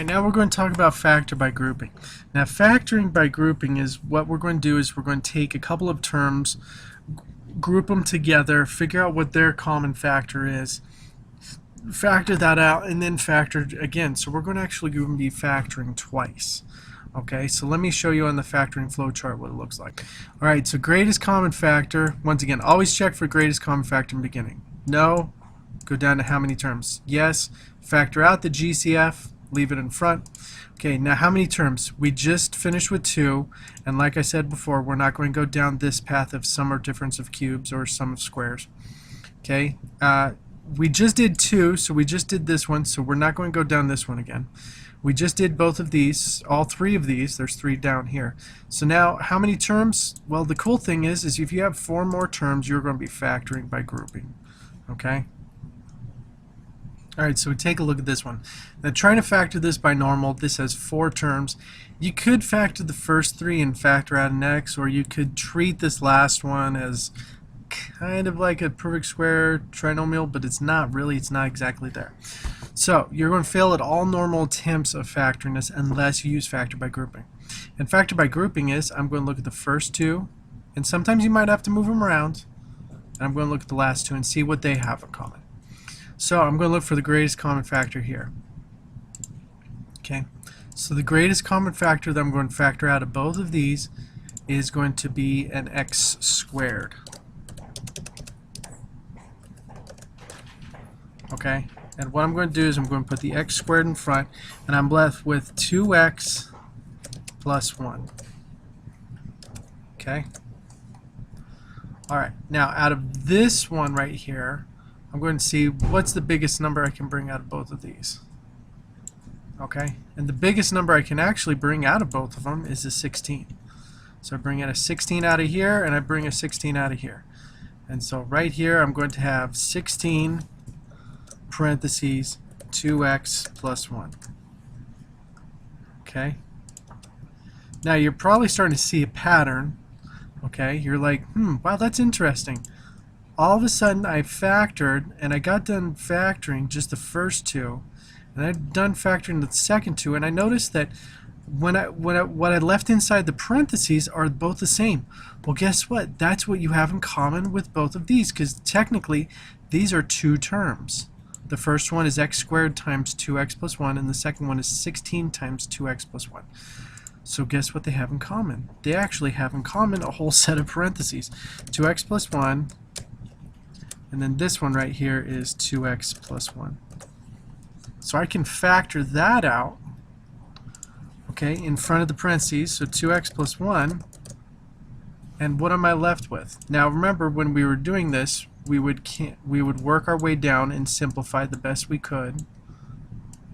Alright, now we're going to talk about factor by grouping. Now factoring by grouping is what we're going to do is we're going to take a couple of terms, group them together, figure out what their common factor is, factor that out, and then factor again. So we're going to actually be factoring twice. Okay, so let me show you on the factoring flowchart what it looks like. Alright, so greatest common factor, once again, always check for greatest common factor in the beginning. No, go down to how many terms. Yes, factor out the GCF, leave it in front. Okay, now how many terms? We just finished with 2, and like I said before, we're not going to go down this path of sum or difference of cubes or sum of squares. Okay, we just did 2, so we just did this one, so we're not going to go down this one again. We just did both of these, all 3 of these. There's 3 down here. So now, how many terms? Well, the cool thing is if you have 4 more terms, you're going to be factoring by grouping. Okay? Alright, so take a look at this one. Now trying to factor this by normal, this has 4 terms. You could factor the first 3 and factor out an x, or you could treat this last one as kind of like a perfect square trinomial, but it's not really, it's not exactly there. So you're going to fail at all normal attempts of factoring this unless you use factor by grouping. And factor by grouping is, I'm going to look at the first 2, and sometimes you might have to move them around, and I'm going to look at the last 2 and see what they have in common. So I'm going to look for the greatest common factor here. Okay, so the greatest common factor that I'm going to factor out of both of these is going to be an x squared. Okay, and what I'm going to do is I'm going to put the x squared in front, and I'm left with 2x plus 1. Okay. Alright, now out of this one right here, I'm going to see what's the biggest number I can bring out of both of these. Okay, and the biggest number I can actually bring out of both of them is a 16. So I bring in a 16 out of here, and I bring a 16 out of here. And so right here I'm going to have 16 parentheses 2x plus 1. Okay, now you're probably starting to see a pattern. Okay, you're like, wow, that's interesting. All of a sudden I factored, and I got done factoring just the first 2, and I'd done factoring the second 2, and I noticed that what I left inside the parentheses are both the same. Well, guess what? That's what you have in common with both of these, because technically these are 2 terms. The first one is x squared times 2x plus 1, and the second one is 16 times 2x plus 1. So guess what they have in common? They actually have in common a whole set of parentheses. 2x plus 1, and then this one right here is 2x plus 1. So I can factor that out, okay, in front of the parentheses, so 2x plus 1, and what am I left with? Now remember, when we were doing this, we would work our way down and simplify the best we could.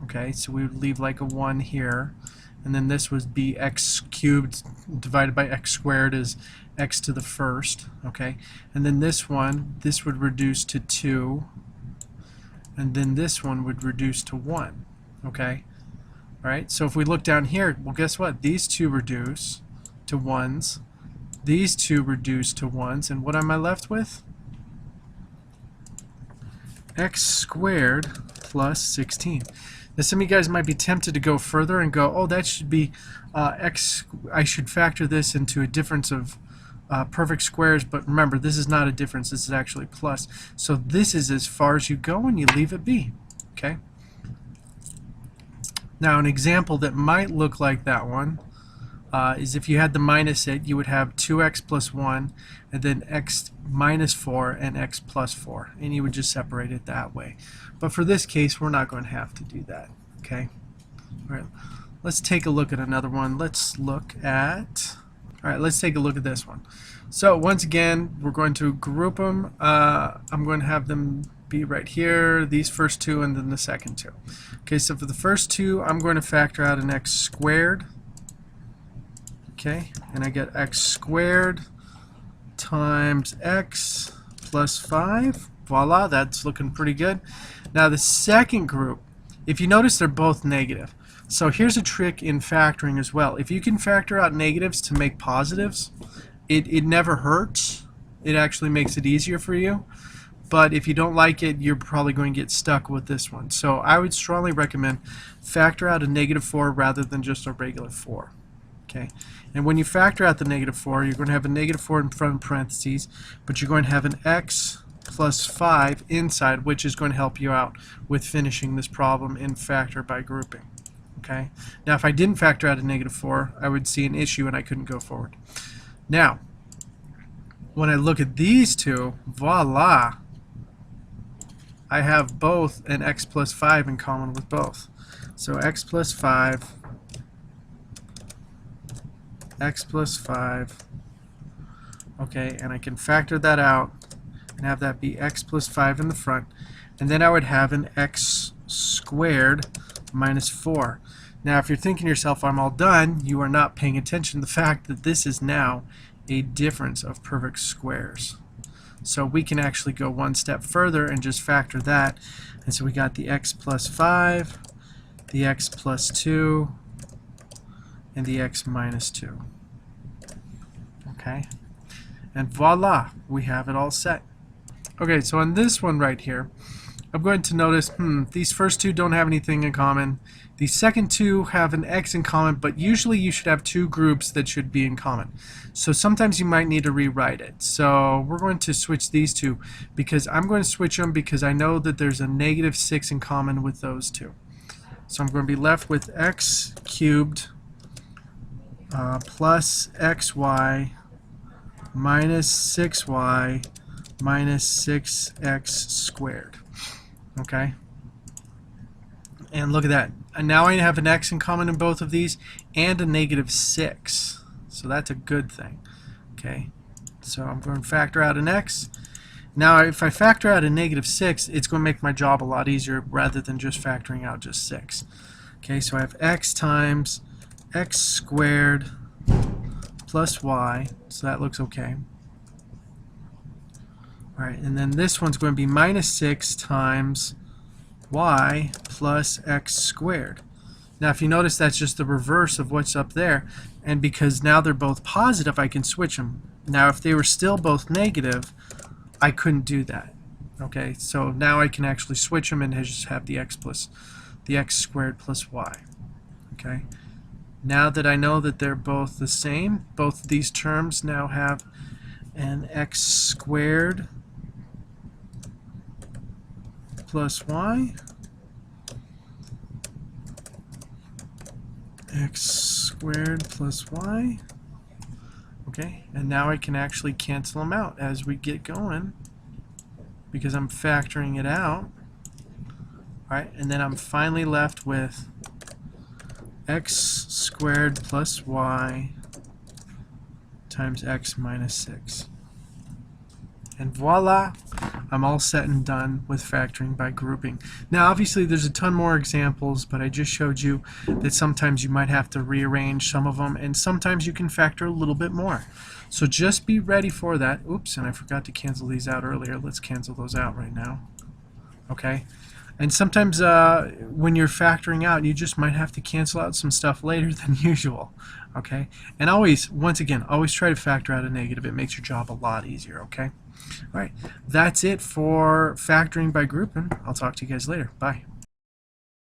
Okay, so we would leave like a 1 here, and then this would be x cubed divided by x squared is x to the first. Okay, and then this would reduce to 2, and then this one would reduce to 1. Okay, alright, so if we look down here, well, guess what? These 2 reduce to 1s, these 2 reduce to 1s, and what am I left with? X squared plus 16. Now some of you guys might be tempted to go further and go, oh, that should be x, I should factor this into a difference of perfect squares, but remember, this is not a difference, this is actually plus. So this is as far as you go, and you leave it be. Okay. Now an example that might look like that one is if you had the minus it, you would have 2x plus 1, and then x minus 4 and x plus 4, and you would just separate it that way. But for this case, we're not going to have to do that. Okay. All right. Let's take a look at another one. Let's look at. All right. Let's take a look at this one. So once again, we're going to group them. I'm going to have them be right here. These first 2, and then the second 2. Okay. So for the first 2, I'm going to factor out an x squared. Okay, and I get x squared times x plus 5. Voila, that's looking pretty good. Now the second group, if you notice, they're both negative. So here's a trick in factoring as well. If you can factor out negatives to make positives, it never hurts. It actually makes it easier for you. but if you don't like it, you're probably going to get stuck with this one. So I would strongly recommend factor out a -4 rather than just a regular 4. Okay, and when you factor out the -4, you're going to have a -4 in front of parentheses, but you're going to have an x plus 5 inside, which is going to help you out with finishing this problem in factor by grouping. Okay, now if I didn't factor out a -4, I would see an issue and I couldn't go forward. Now, when I look at these two, voila, I have both an x plus 5 in common with both. So x plus 5, x plus 5, okay, and I can factor that out and have that be x plus 5 in the front, and then I would have an x squared minus 4. Now if you're thinking to yourself, I'm all done, you are not paying attention to the fact that this is now a difference of perfect squares. So we can actually go one step further and just factor that, and so we got the x plus 5, the x plus 2, and the x minus 2. Okay, and voila, we have it all set. Okay, so on this one right here, I'm going to notice, these first two don't have anything in common. The second two have an x in common, but usually you should have two groups that should be in common. So sometimes you might need to rewrite it. So we're going to switch these two, because I'm going to switch them because I know that there's a -6 in common with those two. So I'm going to be left with x cubed plus xy minus 6y minus 6x squared. Okay? And look at that. And now I have an x in common in both of these and a -6. So that's a good thing. Okay? So I'm going to factor out an x. Now if I factor out a -6, it's going to make my job a lot easier rather than just factoring out just 6. Okay, so I have x times x squared plus y, so that looks okay. Alright, and then this one's going to be -6 times y plus x squared. Now if you notice, that's just the reverse of what's up there, and because now they're both positive, I can switch them. Now if they were still both negative, I couldn't do that. Okay, so now I can actually switch them and just have the x squared plus y. Okay, now that I know that they're both the same, both of these terms now have an x squared plus y, x squared plus y. Okay, and now I can actually cancel them out as we get going because I'm factoring it out. Alright, and then I'm finally left with x squared plus y times x minus 6. And voila, I'm all set and done with factoring by grouping. Now obviously there's a ton more examples, but I just showed you that sometimes you might have to rearrange some of them, and sometimes you can factor a little bit more. So just be ready for that. Oops, and I forgot to cancel these out earlier. Let's cancel those out right now. Okay. And sometimes when you're factoring out, you just might have to cancel out some stuff later than usual. Okay? And always, once again, always try to factor out a negative. It makes your job a lot easier. Okay? All right. That's it for factoring by grouping. I'll talk to you guys later. Bye.